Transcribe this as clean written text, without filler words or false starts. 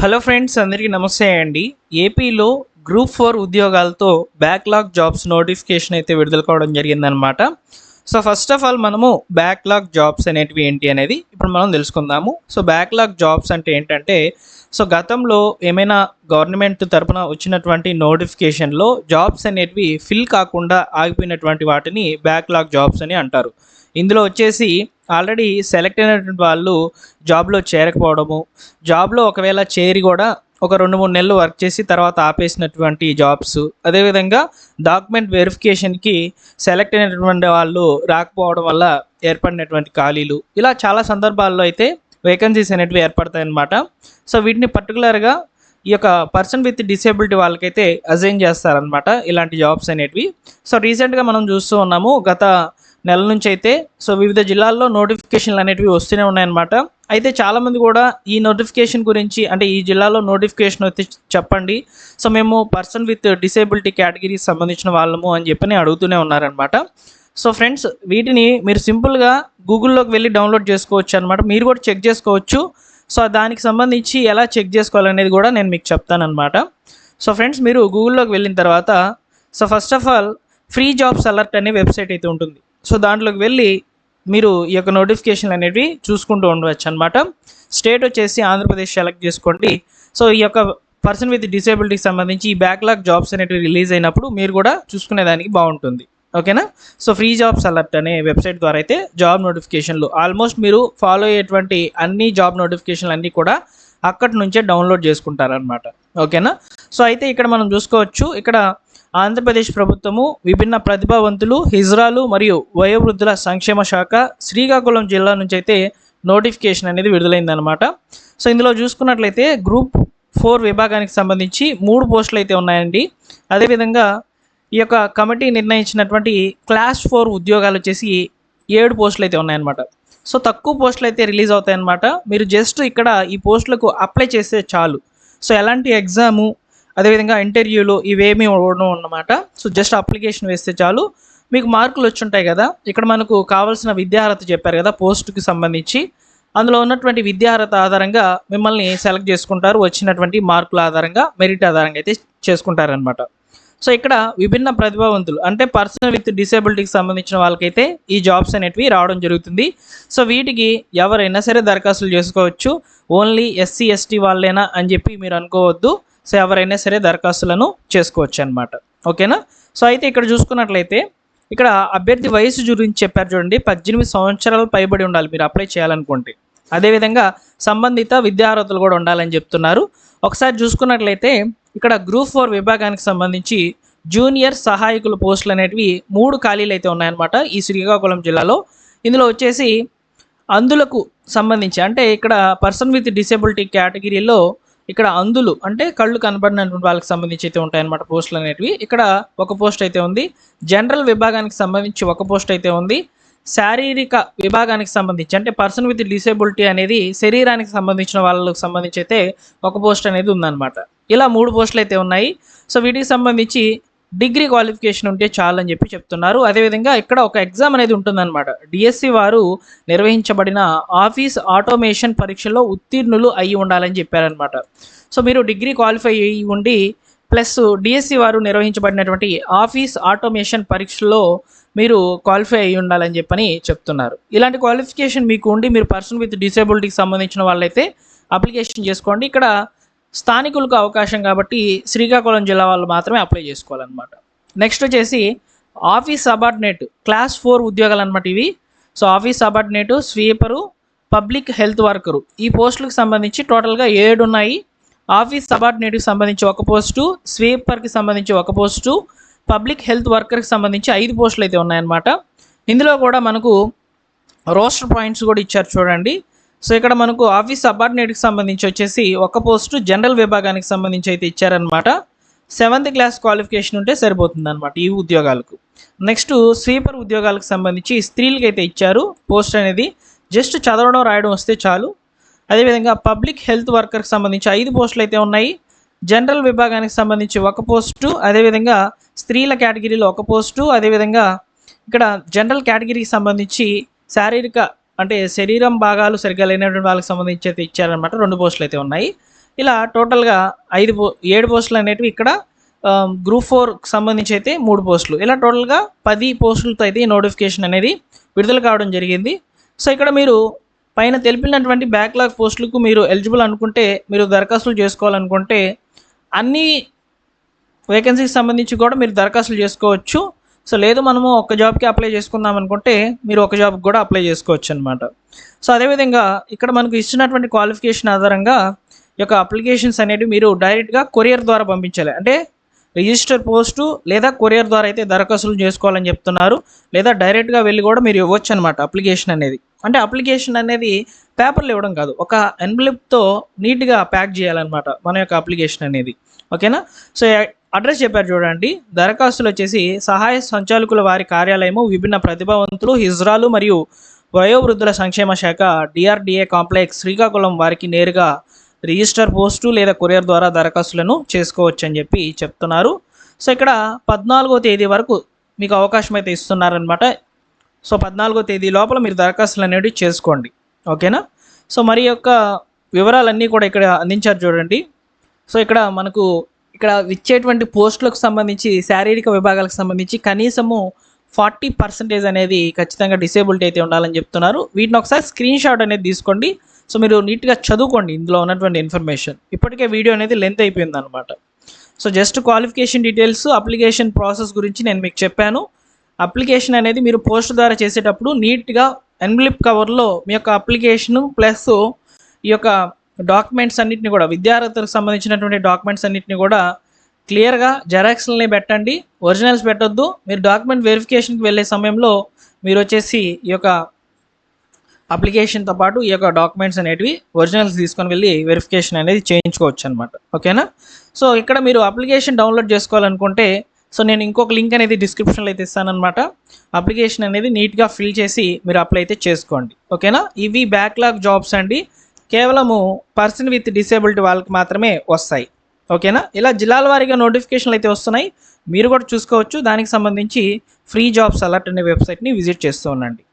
Hello friends, అందరికీ నమస్తే అండి. ఏపీలో గ్రూప్ 4 ఉద్యోగాలతో బ్యాక్‌లాగ్ జాబ్స్ నోటిఫికేషన్ అయితే విడుదల కావడం జరిగిందనమాట. సో, ఫస్ట్ ఆఫ్ ఆల్ మనము బ్యాక్‌లాగ్ జాబ్స్ అనేటివి ఏంటి అనేది ఇప్పుడు మనం తెలుసుకుందాము. సో, బ్యాక్‌లాగ్ జాబ్స్ అంటే ఏంటంటే, గతంలో ఏమైనా గవర్నమెంట్ తరపున వచ్చినటువంటి నోటిఫికేషన్‌లో జాబ్స్ అనేటివి ఫిల్ కాకుండా ఆగిపోయినటువంటి వాటిని బ్యాక్‌లాగ్ జాబ్స్ అని అంటారు. ఇందులో వచ్చేసి ఆల్రెడీ సెలెక్ట్ అయినటువంటి వాళ్ళు జాబ్‌లో చేరకపోవడము, జాబ్‌లో ఒకవేళ చేరి కూడా ఒక 2, 3 నెలలు వర్క్ చేసి తర్వాత ఆపేసినటువంటి జాబ్స్, అదేవిధంగా డాక్యుమెంట్ వెరిఫికేషన్‌కి సెలెక్ట్ అయినటువంటి వాళ్ళు రాకపోవడం వల్ల ఏర్పడినటువంటి ఖాళీలు, ఇలా చాలా సందర్భాల్లో అయితే వేకెన్సీస్ అనేటివి ఏర్పడతాయన్నమాట. సో, వీటిని పర్టికులర్‌గా ఈ యొక్క పర్సన్ విత్ డిసేబిలిటీ వాళ్ళకైతే అసైన్ చేస్తారనమాట ఇలాంటి జాబ్స్ అనేటివి. సో, రీసెంట్‌గా మనం చూస్తూ ఉన్నాము గత నెల నుంచి అయితే వివిధ జిల్లాల్లో నోటిఫికేషన్లు అనేటివి వస్తూనే ఉన్నాయన్నమాట. అయితే చాలామంది కూడా ఈ నోటిఫికేషన్ గురించి, అంటే ఈ జిల్లాలో నోటిఫికేషన్ వచ్చి చెప్పండి, మేము పర్సన్ విత్ డిసేబిలిటీ కేటగిరీకి సంబంధించిన వాళ్ళము అని చెప్పని అడుగుతూనే ఉన్నారనమాట. సో ఫ్రెండ్స్, వీటిని మీరు సింపుల్గా గూగుల్లోకి వెళ్ళి డౌన్లోడ్ చేసుకోవచ్చు అనమాట. మీరు కూడా చెక్ చేసుకోవచ్చు. సో దానికి సంబంధించి ఎలా చెక్ చేసుకోవాలనేది కూడా నేను మీకు చెప్తానమాట. సో ఫ్రెండ్స్, మీరు గూగుల్లోకి వెళ్ళిన తర్వాత first of all free jobs alert అనే వెబ్సైట్ అయితే ఉంటుంది. సో దాంట్లోకి వెళ్ళి మీరు ఈ యొక్క నోటిఫికేషన్లు అనేవి చూసుకుంటూ ఉండవచ్చు అనమాట. స్టేట్ వచ్చేసి ఆంధ్రప్రదేశ్ సెలెక్ట్ చేసుకోండి. సో ఈ యొక్క పర్సన్ విత్ డిసేబిలిటీకి సంబంధించి ఈ బ్యాక్లాగ్ జాబ్స్ అనేవి రిలీజ్ అయినప్పుడు మీరు కూడా చూసుకునేదానికి బాగుంటుంది. ఓకేనా? సో ఫ్రీ జాబ్స్ అలర్ట్ అనే వెబ్సైట్ ద్వారా అయితే జాబ్ నోటిఫికేషన్లు ఆల్మోస్ట్ మీరు ఫాలో అయ్యేటువంటి అన్ని జాబ్ నోటిఫికేషన్లు అన్నీ కూడా అక్కడి నుంచే డౌన్లోడ్ చేసుకుంటారనమాట. ఓకేనా? సో అయితే ఇక్కడ మనం చూసుకోవచ్చు, ఇక్కడ ఆంధ్రప్రదేశ్ ప్రభుత్వము విభిన్న ప్రతిభావంతులు, హిజ్రాలు మరియు వయోవృద్ధుల సంక్షేమ శాఖ శ్రీకాకుళం జిల్లా నుంచి అయితే నోటిఫికేషన్ అనేది విడుదలైందనమాట. సో ఇందులో చూసుకున్నట్లయితే గ్రూప్ 4 విభాగానికి సంబంధించి 3 పోస్టులు అయితే ఉన్నాయండి. అదేవిధంగా ఈ యొక్క కమిటీ నిర్ణయించినటువంటి క్లాస్ 4 ఉద్యోగాలు వచ్చేసి 7 పోస్టులు అయితే ఉన్నాయన్నమాట. సో తక్కువ పోస్టులు అయితే రిలీజ్ అవుతాయన్నమాట. మీరు జస్ట్ ఇక్కడ ఈ పోస్టులకు అప్లై చేస్తే చాలు. సో ఎలాంటి ఎగ్జాము, అదేవిధంగా ఇంటర్వ్యూలు ఇవేమీ ఉండవు అన్నమాట. సో జస్ట్ అప్లికేషన్ వేస్తే చాలు. మీకు మార్కులు వచ్చి ఉంటాయి కదా, ఇక్కడ మనకు కావాల్సిన విద్యార్హత చెప్పారు కదా పోస్టుకి సంబంధించి, అందులో ఉన్నటువంటి విద్యార్హత ఆధారంగా మిమ్మల్ని సెలెక్ట్ చేసుకుంటారు. వచ్చినటువంటి మార్కుల ఆధారంగా, మెరిట్ ఆధారంగా అయితే చేసుకుంటారనమాట. సో ఇక్కడ విభిన్న ప్రతిభావంతులు అంటే పర్సన్ విత్ డిసేబిలిటీకి సంబంధించిన వాళ్ళకైతే ఈ జాబ్స్ అనేటివి రావడం జరుగుతుంది. సో వీటికి ఎవరైనా సరే దరఖాస్తులు చేసుకోవచ్చు. ఓన్లీ ఎస్సీ ఎస్టీ వాళ్ళేనా అని చెప్పి మీరు అనుకోవద్దు. సో ఎవరైనా సరే దరఖాస్తులను చేసుకోవచ్చు అనమాట. ఓకేనా? సో అయితే ఇక్కడ చూసుకున్నట్లయితే ఇక్కడ అభ్యర్థి వయసు గురించి చెప్పారు చూడండి. 18 సంవత్సరాలు పైబడి ఉండాలి మీరు అప్లై చేయాలనుకుంటే. అదేవిధంగా సంబంధిత విద్యార్హతలు కూడా ఉండాలని చెప్తున్నారు. ఒకసారి చూసుకున్నట్లయితే ఇక్కడ గ్రూప్ 4 విభాగానికి సంబంధించి జూనియర్ సహాయకుల పోస్టులు అనేటివి 3 ఖాళీలు అయితే ఉన్నాయన్నమాట ఈ శ్రీకాకుళం జిల్లాలో. ఇందులో వచ్చేసి అందులకు సంబంధించి, అంటే ఇక్కడ పర్సన్ విత్ డిసేబిలిటీ కేటగిరీలో ఇక్కడ అందులు అంటే కళ్ళు కనబడినటువంటి వాళ్ళకి సంబంధించి అయితే ఉంటాయన్నమాట పోస్టులు అనేటివి. ఇక్కడ ఒక పోస్ట్ అయితే ఉంది. జనరల్ విభాగానికి సంబంధించి ఒక పోస్ట్ అయితే ఉంది. శారీరక విభాగానికి సంబంధించి అంటే పర్సన్ విత్ డిసేబిలిటీ అనేది శరీరానికి సంబంధించిన వాళ్ళకి సంబంధించి అయితే ఒక పోస్ట్ అనేది ఉందన్నమాట. ఇలా 3 పోస్టులు అయితే ఉన్నాయి. సో వీటికి సంబంధించి డిగ్రీ క్వాలిఫికేషన్ ఉంటే చాలు అని చెప్పి చెప్తున్నారు. అదేవిధంగా ఇక్కడ ఒక ఎగ్జామ్ అనేది ఉంటుందన్నమాట. డిఎస్సి వారు నిర్వహించబడిన ఆఫీస్ ఆటోమేషన్ పరీక్షలో ఉత్తీర్ణులు అయి ఉండాలని చెప్పారనమాట. సో మీరు డిగ్రీ క్వాలిఫై అయ్యి ఉండి ప్లస్ డిఎస్సి వారు నిర్వహించబడినటువంటి ఆఫీస్ ఆటోమేషన్ పరీక్షలో మీరు క్వాలిఫై అయ్యి ఉండాలని చెప్పని చెప్తున్నారు. ఇలాంటి క్వాలిఫికేషన్ మీకు ఉండి మీరు పర్సన్ విత్ డిసేబిలిటీకి సంబంధించిన వాళ్ళైతే అప్లికేషన్ చేసుకోండి. ఇక్కడ స్థానికులకు అవకాశం కాబట్టి శ్రీకాకుళం జిల్లా వాళ్ళు మాత్రమే అప్లై చేసుకోవాలన్నమాట. నెక్స్ట్ వచ్చేసి ఆఫీస్ సబార్డినేట్ క్లాస్ 4 ఉద్యోగాలు అనమాట ఇవి. So office subordinate, sweeper, public health worker ఈ పోస్టులకు సంబంధించి టోటల్గా 7 ఉన్నాయి. ఆఫీస్ సబార్డినేట్కి సంబంధించి ఒక పోస్టు, స్వీపర్కి సంబంధించి ఒక పోస్టు, పబ్లిక్ హెల్త్ వర్కర్కి సంబంధించి 5 పోస్టులు అయితే ఉన్నాయన్నమాట. ఇందులో కూడా మనకు రోస్టర్ పాయింట్స్ కూడా ఇచ్చారు చూడండి. సో ఇక్కడ మనకు ఆఫీస్ సబార్డినేట్కి సంబంధించి వచ్చేసి ఒక పోస్టు జనరల్ విభాగానికి సంబంధించి అయితే ఇచ్చారనమాట. 7th క్లాస్ క్వాలిఫికేషన్ ఉంటే సరిపోతుంది అనమాట ఈ ఉద్యోగాలకు. నెక్స్ట్ స్వీపర్ ఉద్యోగాలకు సంబంధించి స్త్రీలకి అయితే ఇచ్చారు పోస్ట్ అనేది. జస్ట్ చదవడం రాయడం వస్తే చాలు. అదేవిధంగా పబ్లిక్ హెల్త్ వర్కర్కి సంబంధించి 5 పోస్టులు అయితే ఉన్నాయి. జనరల్ విభాగానికి సంబంధించి ఒక పోస్టు, అదేవిధంగా స్త్రీల కేటగిరీలో ఒక పోస్టు, అదేవిధంగా ఇక్కడ జనరల్ కేటగిరీకి సంబంధించి శారీరక అంటే శరీరం భాగాలు సరిగ్గా లేనటువంటి వాళ్ళకి సంబంధించి అయితే ఇచ్చారనమాట 2 పోస్టులు అయితే ఉన్నాయి. ఇలా టోటల్గా 7 పోస్టులు అనేటివి ఇక్కడ గ్రూప్ 4కి సంబంధించి అయితే 3 పోస్టులు, ఇలా టోటల్గా 10 పోస్టులతో అయితే ఈ నోటిఫికేషన్ అనేది విడుదల కావడం జరిగింది. సో ఇక్కడ మీరు పైన తెలిపినటువంటి బ్యాక్లాగ్ పోస్టులకు మీరు ఎలిజిబుల్ అనుకుంటే, మీరు దరఖాస్తులు చేసుకోవాలనుకుంటే అన్ని వేకెన్సీకి సంబంధించి కూడా మీరు దరఖాస్తులు చేసుకోవచ్చు. సో లేదు మనము ఒక జాబ్కి అప్లై చేసుకుందాం అనుకుంటే మీరు ఒక జాబ్కి కూడా అప్లై చేసుకోవచ్చు అనమాట. సో అదేవిధంగా ఇక్కడ మనకు ఇచ్చినటువంటి క్వాలిఫికేషన్ ఆధారంగా ఈ యొక్క అప్లికేషన్స్ అనేవి మీరు డైరెక్ట్గా కొరియర్ ద్వారా పంపించాలి. అంటే రిజిస్టర్ పోస్టు లేదా కొరియర్ ద్వారా అయితే దరఖాస్తులు చేసుకోవాలని చెప్తున్నారు, లేదా డైరెక్ట్గా వెళ్ళి కూడా మీరు ఇవ్వచ్చు అనమాట అప్లికేషన్ అనేది. అంటే అప్లికేషన్ అనేది పేపర్లు ఇవ్వడం కాదు, ఒక ఎన్వలప్తో నీట్గా ప్యాక్ చేయాలన్నమాట మన యొక్క అప్లికేషన్ అనేది. ఓకేనా. సో అడ్రస్ చెప్పారు చూడండి. దరఖాస్తులు వచ్చేసి సహాయ సంచాలకుల వారి కార్యాలయము, విభిన్న ప్రతిభావంతులు, హిజ్రాలు మరియు వయోవృద్ధుల సంక్షేమ శాఖ, డిఆర్డిఏ కాంప్లెక్స్, శ్రీకాకుళం వారికి నేరుగా రిజిస్టర్ పోస్టు లేదా కొరియర్ ద్వారా దరఖాస్తులను చేసుకోవచ్చు అని చెప్పి చెప్తున్నారు. సో ఇక్కడ 14వ తేదీ వరకు మీకు అవకాశం అయితే ఇస్తున్నారనమాట. సో 14వ తేదీ లోపల మీరు దరఖాస్తులు అనేవి చేసుకోండి. ఓకేనా. సో మరి యొక్క వివరాలన్నీ కూడా ఇక్కడ అందించారు చూడండి. సో ఇక్కడ మనకు ఇక్కడ ఇచ్చేటువంటి పోస్టులకు సంబంధించి శారీరక విభాగాలకు సంబంధించి కనీసము 40% అనేది ఖచ్చితంగా డిసేబిలిటీ అయితే ఉండాలని చెప్తున్నారు. వీటిని ఒకసారి స్క్రీన్ షాట్ అనేది తీసుకోండి. సో మీరు నీట్గా చదువుకోండి ఇందులో ఉన్నటువంటి ఇన్ఫర్మేషన్. ఇప్పటికే వీడియో అనేది లెంత్ అయిపోయింది అనమాట. So just qualification details, application process గురించి నేను మీకు చెప్పాను. అప్లికేషన్ అనేది మీరు పోస్ట్ ద్వారా చేసేటప్పుడు నీట్గా ఎన్వలప్ కవర్లో మీ యొక్క అప్లికేషను ప్లస్ ఈ యొక్క డాక్యుమెంట్స్ అన్నింటినీ కూడా, విద్యార్థులకు సంబంధించినటువంటి డాక్యుమెంట్స్ అన్నింటినీ కూడా క్లియర్గా జెరాక్స్లని పెట్టండి, ఒరిజినల్స్ పెట్టొద్దు. మీరు డాక్యుమెంట్ వెరిఫికేషన్కి వెళ్ళే సమయంలో మీరు వచ్చేసి ఈ యొక్క అప్లికేషన్తో పాటు ఈ యొక్క డాక్యుమెంట్స్ అనేటివి ఒరిజినల్స్ తీసుకొని వెళ్ళి వెరిఫికేషన్ అనేది చేయించుకోవచ్చు అనమాట. ఓకేనా. సో ఇక్కడ మీరు అప్లికేషన్ డౌన్లోడ్ చేసుకోవాలనుకుంటే, సో నేను ఇంకొక లింక్ అనేది డిస్క్రిప్షన్లో అయితే ఇస్తానమాట. అప్లికేషన్ అనేది నీట్గా ఫిల్ చేసి మీరు అప్లై అయితే చేసుకోండి. ఓకేనా. ఇవి బ్యాక్లాగ్ జాబ్స్ అండి, కేవలము పర్సన్ విత్ డిసేబిలిటీ వాళ్ళకి మాత్రమే వస్తాయి. ఓకేనా. ఇలా జిల్లాల వారీగా నోటిఫికేషన్లు అయితే వస్తున్నాయి, మీరు కూడా చూసుకోవచ్చు. దానికి సంబంధించి ఫ్రీ జాబ్స్ అలర్ట్ అనే వెబ్సైట్ని విజిట్ చేస్తూ ఉండండి.